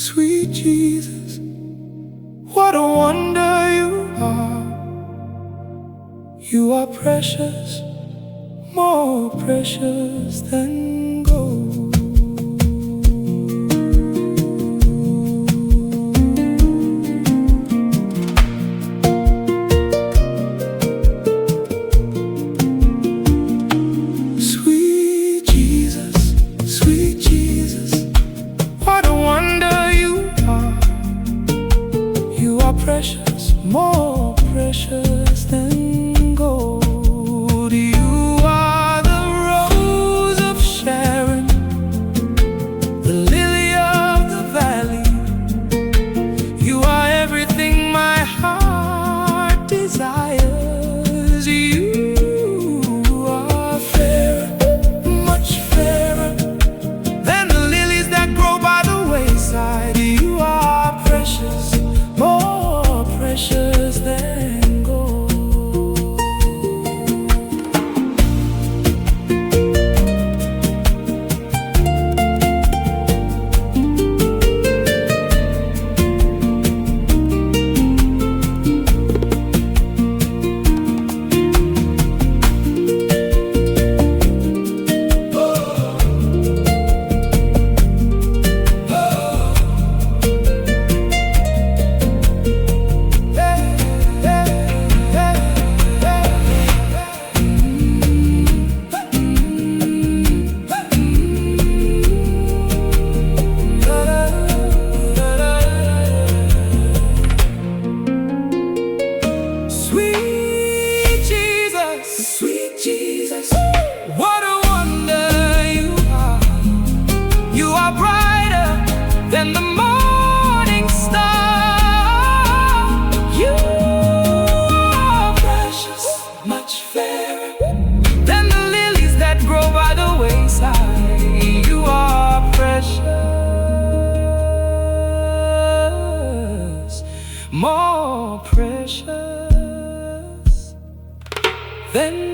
Sweet Jesus, what a wonder you are. You are precious, more precious than gold. Sweet Jesus, sweet Jesus, what a wonder you are. You are precious, more precious than gold. You are the rose of Sharon, the lily of the valley. You are everything my heart desires. You are fairer, much fairer than the lilies that grow by the wayside. You are precious, more precious than gold. Sweet Jesus, what a wonder you are. You are brighter than the morning star. You are precious, much fairer than the lilies that grow by the wayside. You are precious, more precious than